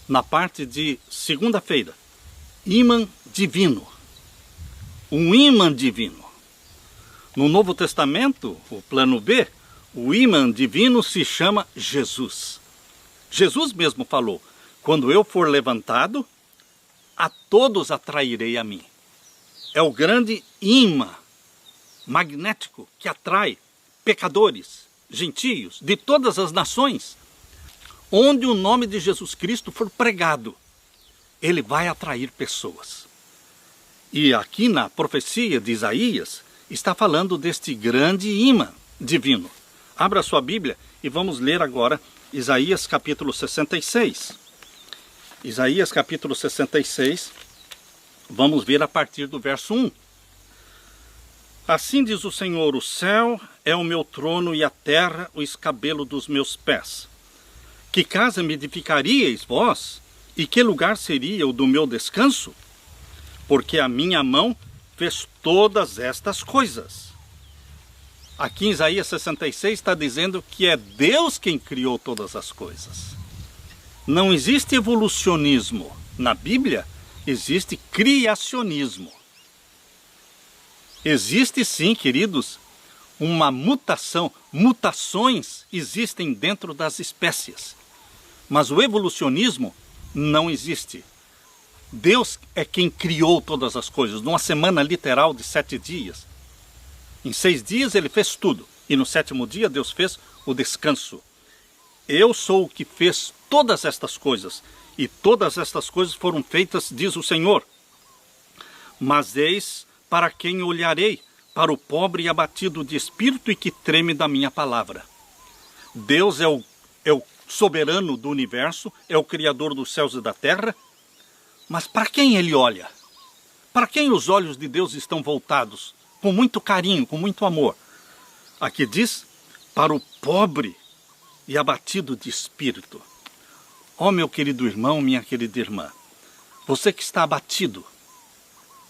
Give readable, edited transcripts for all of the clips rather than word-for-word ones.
na parte de segunda-feira. Ímã divino. Um ímã divino. No Novo Testamento, o plano B, o ímã divino se chama Jesus. Jesus mesmo falou: quando eu for levantado, a todos atrairei a mim. É o grande ímã magnético que atrai pecadores, gentios, de todas as nações. Onde o nome de Jesus Cristo for pregado, ele vai atrair pessoas. E aqui na profecia de Isaías, está falando deste grande ímã divino. Abra sua Bíblia e vamos ler agora Isaías capítulo 66. Isaías capítulo 66, vamos ver a partir do verso 1. Assim diz o Senhor: o céu é o meu trono e a terra o escabelo dos meus pés. Que casa me edificaríeis vós? E que lugar seria o do meu descanso? Porque a minha mão fez todas estas coisas. Aqui em Isaías 66 está dizendo que é Deus quem criou todas as coisas. Não existe evolucionismo. Na Bíblia existe criacionismo. Existe sim, queridos, uma mutação. Mutações existem dentro das espécies. Mas o evolucionismo não existe. Deus é quem criou todas as coisas. Numa semana literal de 7 dias. Em 6 dias ele fez tudo. E no 7º dia Deus fez o descanso. Eu sou o que fez todas estas coisas. E todas estas coisas foram feitas, diz o Senhor. Mas eis para quem olharei, para o pobre e abatido de espírito e que treme da minha palavra. Deus é o soberano do universo, é o criador dos céus e da terra. Mas para quem ele olha? Para quem os olhos de Deus estão voltados? Com muito carinho, com muito amor. Aqui diz: para o pobre e abatido de espírito. Ó, meu querido irmão, minha querida irmã, você que está abatido,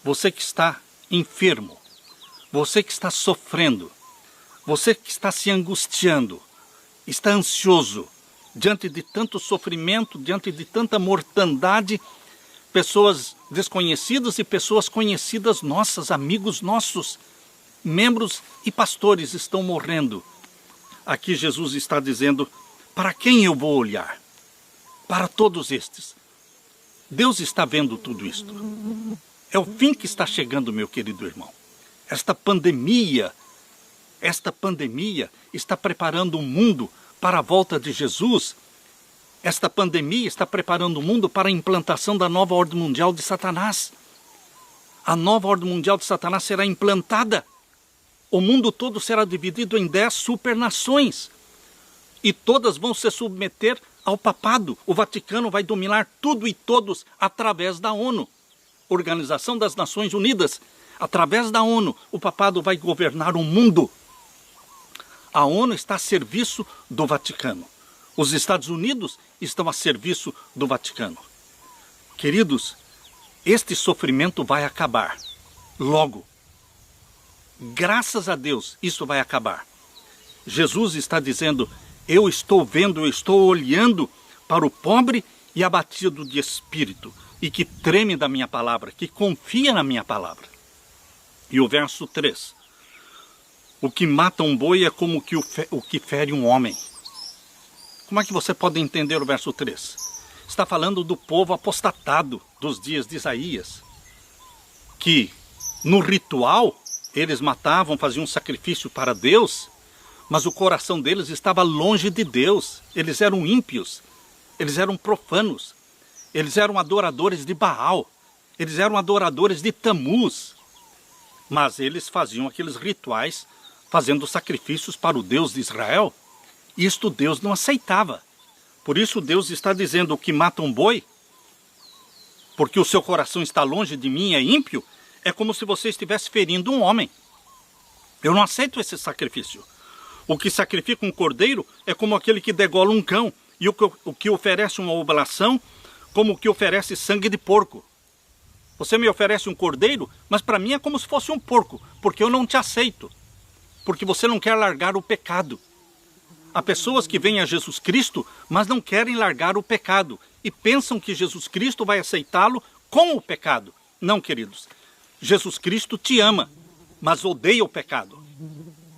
você que está enfermo, você que está sofrendo, você que está se angustiando, está ansioso, diante de tanto sofrimento, diante de tanta mortandade, pessoas desconhecidas e pessoas conhecidas nossas, amigos nossos, membros e pastores estão morrendo. Aqui Jesus está dizendo: para quem eu vou olhar? Para todos estes. Deus está vendo tudo isto. É o fim que está chegando, meu querido irmão. Esta pandemia está preparando o mundo para a volta de Jesus. Esta pandemia está preparando o mundo para a implantação da nova ordem mundial de Satanás. A nova ordem mundial de Satanás será implantada. O mundo todo será dividido em 10 supernações. E todas vão se submeter ao papado. O Vaticano vai dominar tudo e todos através da ONU. Organização das Nações Unidas. Através da ONU, o papado vai governar o mundo. A ONU está a serviço do Vaticano. Os Estados Unidos estão a serviço do Vaticano. Queridos, este sofrimento vai acabar. Logo. Graças a Deus, isso vai acabar. Jesus está dizendo: eu estou vendo, eu estou olhando para o pobre e abatido de espírito, e que treme da minha palavra, que confia na minha palavra. E o verso 3. O que mata um boi é como o que fere um homem. Como é que você pode entender o verso 3? Está falando do povo apostatado dos dias de Isaías, que no ritual eles matavam, faziam um sacrifício para Deus, mas o coração deles estava longe de Deus. Eles eram ímpios, eles eram profanos, eles eram adoradores de Baal, eles eram adoradores de Tamuz. Mas eles faziam aqueles rituais, fazendo sacrifícios para o Deus de Israel. Isto Deus não aceitava. Por isso Deus está dizendo: o que mata um boi, porque o seu coração está longe de mim, é ímpio, é como se você estivesse ferindo um homem. Eu não aceito esse sacrifício. O que sacrifica um cordeiro é como aquele que degola um cão, e o que oferece uma oblação, como o que oferece sangue de porco. Você me oferece um cordeiro, mas para mim é como se fosse um porco, porque eu não te aceito, porque você não quer largar o pecado. Há pessoas que vêm a Jesus Cristo, mas não querem largar o pecado e pensam que Jesus Cristo vai aceitá-lo com o pecado. Não, queridos. Jesus Cristo te ama, mas odeia o pecado.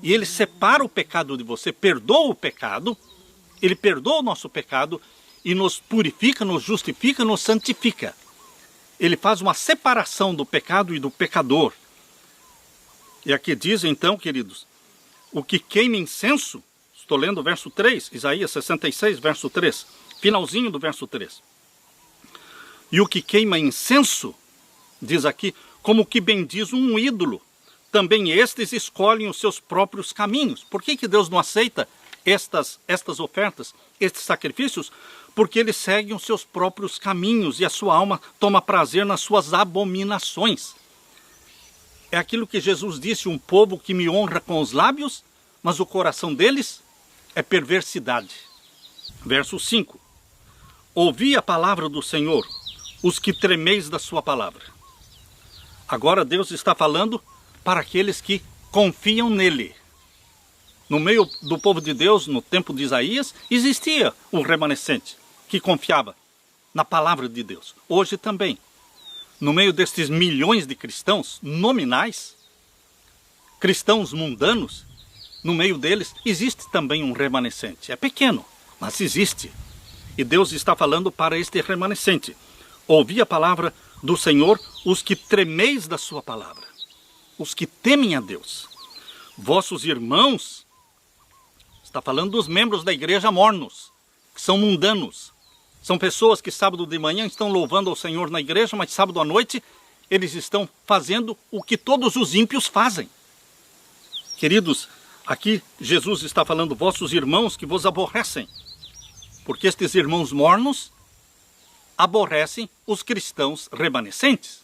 E Ele separa o pecado de você, perdoa o pecado, Ele perdoa o nosso pecado e nos purifica, nos justifica, nos santifica. Ele faz uma separação do pecado e do pecador. E aqui diz então, queridos, o que queima incenso, estou lendo o verso 3, Isaías 66, verso 3, finalzinho do verso 3. E o que queima incenso, diz aqui, como que bendiz um ídolo, também estes escolhem os seus próprios caminhos. Por que Deus não aceita estas ofertas, estes sacrifícios? Porque eles seguem os seus próprios caminhos e a sua alma toma prazer nas suas abominações. É aquilo que Jesus disse, um povo que me honra com os lábios, mas o coração deles é perversidade. Verso 5. Ouvi a palavra do Senhor, os que tremeis da sua palavra. Agora Deus está falando para aqueles que confiam nele. No meio do povo de Deus, no tempo de Isaías, existia um remanescente que confiava na palavra de Deus. Hoje também, no meio destes milhões de cristãos nominais, cristãos mundanos, no meio deles existe também um remanescente. É pequeno, mas existe. E Deus está falando para este remanescente. Ouvi a palavra do Senhor, os que tremeis da sua palavra, os que temem a Deus. Vossos irmãos, está falando dos membros da igreja mornos, que são mundanos. São pessoas que sábado de manhã estão louvando ao Senhor na igreja, mas sábado à noite eles estão fazendo o que todos os ímpios fazem. Queridos, aqui Jesus está falando, vossos irmãos que vos aborrecem, porque estes irmãos mornos aborrecem os cristãos remanescentes.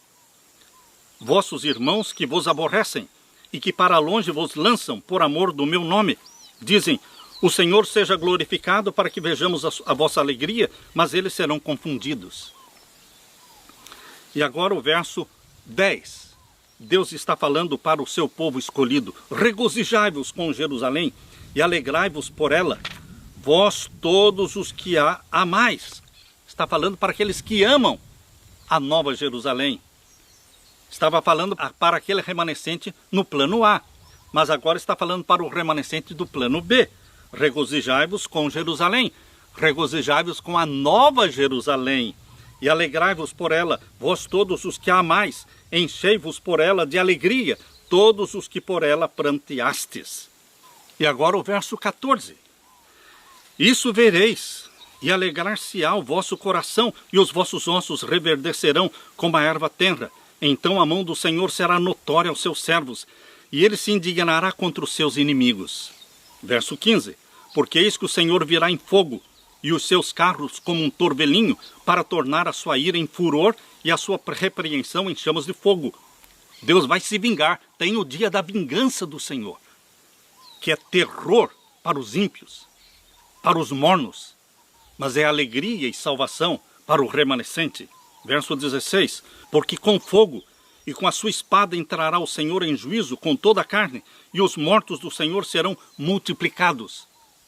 Vossos irmãos que vos aborrecem e que para longe vos lançam por amor do meu nome, dizem, o Senhor seja glorificado para que vejamos a vossa alegria, mas eles serão confundidos. E agora o verso 10. Deus está falando para o seu povo escolhido. Regozijai-vos com Jerusalém e alegrai-vos por ela, vós todos os que a amais. Está falando para aqueles que amam a nova Jerusalém. Estava falando para aquele remanescente no plano A, mas agora está falando para o remanescente do plano B. Regozijai-vos com Jerusalém, regozijai-vos com a nova Jerusalém, e alegrai-vos por ela, vós todos os que a amais, enchei-vos por ela de alegria, todos os que por ela pranteastes. E agora o verso 14. Isso vereis, e alegrar-se-á o vosso coração, e os vossos ossos reverdecerão como a erva tenra. Então a mão do Senhor será notória aos seus servos, e ele se indignará contra os seus inimigos. Verso 15. Porque eis que o Senhor virá em fogo, e os seus carros como um torvelinho, para tornar a sua ira em furor e a sua repreensão em chamas de fogo. Deus vai se vingar. Tem o dia da vingança do Senhor, que é terror para os ímpios, para os mornos, mas é alegria e salvação para o remanescente. Verso 16. Porque com fogo e com a sua espada entrará o Senhor em juízo com toda a carne, e os mortos do Senhor serão multiplicados.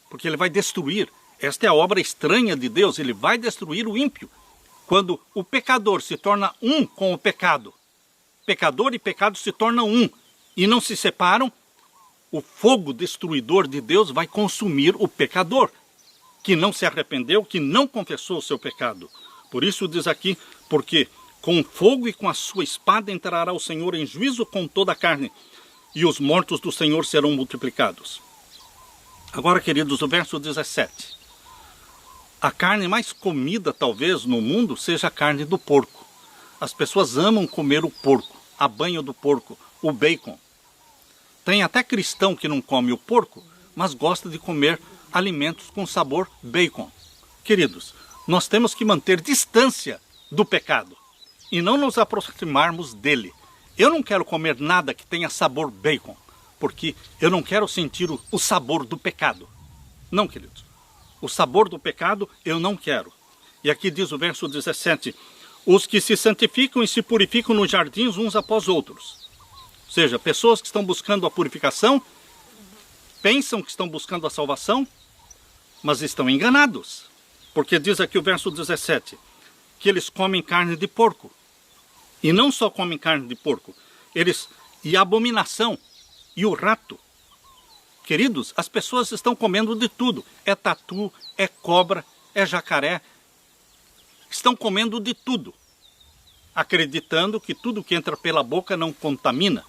Porque ele vai destruir. Esta é a obra estranha de Deus, ele vai destruir o ímpio. Quando o pecador se torna um com o pecado, pecador e pecado se tornam um, e não se separam, o fogo destruidor de Deus vai consumir o pecador, que não se arrependeu, que não confessou o seu pecado. Por isso diz aqui, porque com fogo e com a sua espada entrará o Senhor em juízo com toda a carne, e os mortos do Senhor serão multiplicados. Agora, queridos, o verso 17. A carne mais comida, talvez, no mundo, seja a carne do porco. As pessoas amam comer o porco, a banha do porco, o bacon. Tem até cristão que não come o porco, mas gosta de comer alimentos com sabor bacon. Queridos, nós temos que manter distância do pecado e não nos aproximarmos dele. Eu não quero comer nada que tenha sabor bacon, porque eu não quero sentir o sabor do pecado. Não, queridos. O sabor do pecado eu não quero. E aqui diz o verso 17, os que se santificam e se purificam nos jardins uns após outros. Ou seja, pessoas que estão buscando a purificação, pensam que estão buscando a salvação, mas estão enganados. Porque diz aqui o verso 17, que eles comem carne de porco. E não só comem carne de porco, e a abominação, e o rato. Queridos, as pessoas estão comendo de tudo. É tatu, é cobra, é jacaré. Estão comendo de tudo, acreditando que tudo que entra pela boca não contamina.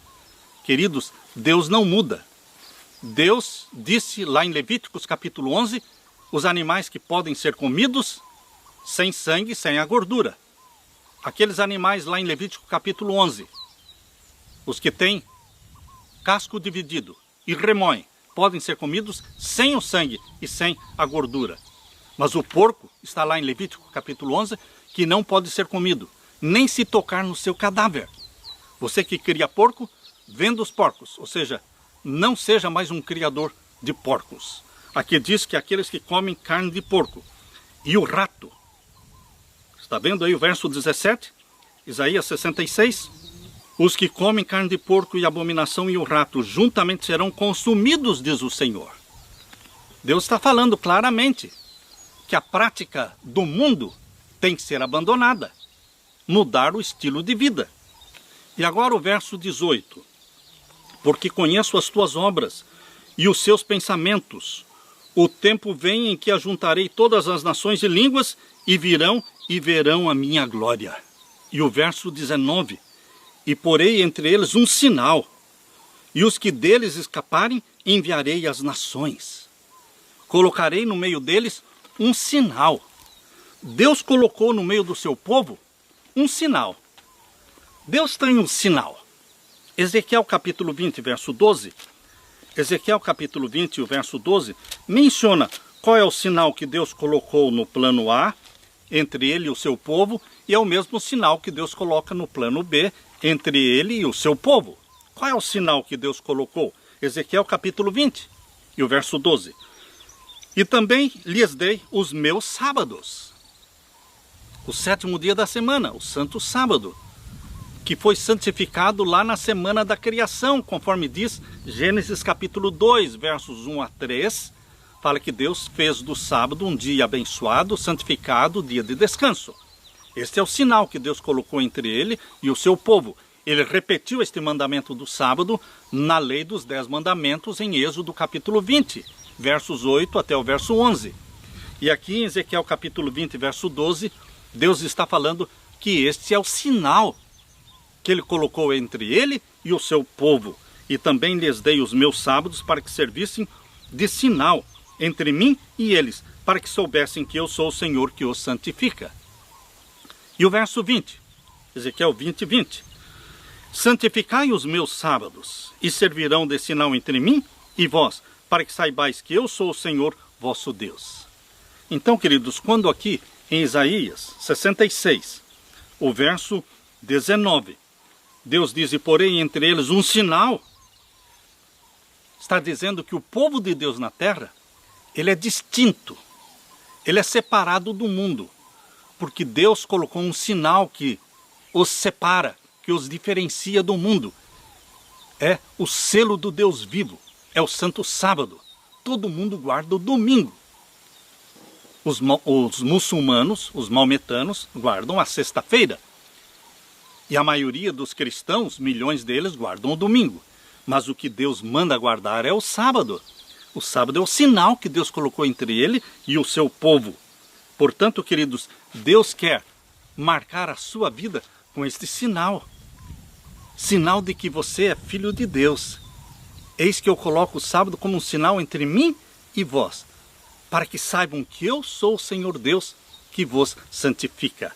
Queridos, Deus não muda. Deus disse lá em Levíticos capítulo 11, os animais que podem ser comidos sem sangue, sem a gordura. Aqueles animais lá em Levítico capítulo 11, os que têm casco dividido e remoem, podem ser comidos sem o sangue e sem a gordura. Mas o porco está lá em Levítico capítulo 11, que não pode ser comido, nem se tocar no seu cadáver. Você que cria porco, venda os porcos, ou seja, não seja mais um criador de porcos. Aqui diz que aqueles que comem carne de porco e o rato. Está vendo aí o verso 17? Isaías 66. Os que comem carne de porco e abominação e o rato juntamente serão consumidos, diz o Senhor. Deus está falando claramente que a prática do mundo tem que ser abandonada. Mudar o estilo de vida. E agora o verso 18. Porque conheço as tuas obras e os seus pensamentos. O tempo vem em que ajuntarei todas as nações e línguas e virão e verão a minha glória. E o verso 19. E porei entre eles um sinal, e os que deles escaparem enviarei às nações. Colocarei no meio deles um sinal. Deus colocou no meio do seu povo um sinal. Deus tem um sinal. Ezequiel capítulo 20, verso 12. Ezequiel capítulo 20, o verso 12, menciona qual é o sinal que Deus colocou no plano A, entre ele e o seu povo, e é o mesmo sinal que Deus coloca no plano B, entre ele e o seu povo. Qual é o sinal que Deus colocou? Ezequiel capítulo 20, e o verso 12. E também lhes dei os meus sábados. O sétimo dia da semana, o santo sábado, que foi santificado lá na semana da criação, conforme diz Gênesis capítulo 2, versos 1 a 3, fala que Deus fez do sábado um dia abençoado, santificado, dia de descanso. Este é o sinal que Deus colocou entre ele e o seu povo. Ele repetiu este mandamento do sábado na lei dos 10 mandamentos em Êxodo capítulo 20, versos 8 até o verso 11. E aqui em Ezequiel capítulo 20, verso 12, Deus está falando que este é o sinal que ele colocou entre ele e o seu povo. E também lhes dei os meus sábados para que servissem de sinal entre mim e eles, para que soubessem que eu sou o Senhor que os santifica. E o verso 20, Ezequiel 20, 20. Santificai os meus sábados, e servirão de sinal entre mim e vós, para que saibais que eu sou o Senhor vosso Deus. Então, queridos, quando aqui em Isaías 66, o verso 19, Deus diz, e porém entre eles um sinal, está dizendo que o povo de Deus na terra, ele é distinto, ele é separado do mundo, porque Deus colocou um sinal que os separa, que os diferencia do mundo. É o selo do Deus vivo, é o santo sábado. Todo mundo guarda o domingo. Os muçulmanos, os maometanos, guardam a sexta-feira. E a maioria dos cristãos, milhões deles, guardam o domingo. Mas o que Deus manda guardar é o sábado. O sábado é o sinal que Deus colocou entre ele e o seu povo. Portanto, queridos, Deus quer marcar a sua vida com este sinal. Sinal de que você é filho de Deus. Eis que eu coloco o sábado como um sinal entre mim e vós, para que saibam que eu sou o Senhor Deus que vos santifica.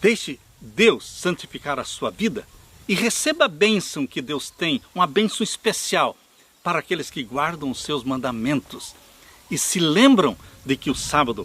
Deixe Deus santificar a sua vida e receba a bênção que Deus tem, uma bênção especial para aqueles que guardam os seus mandamentos e se lembram de que o sábado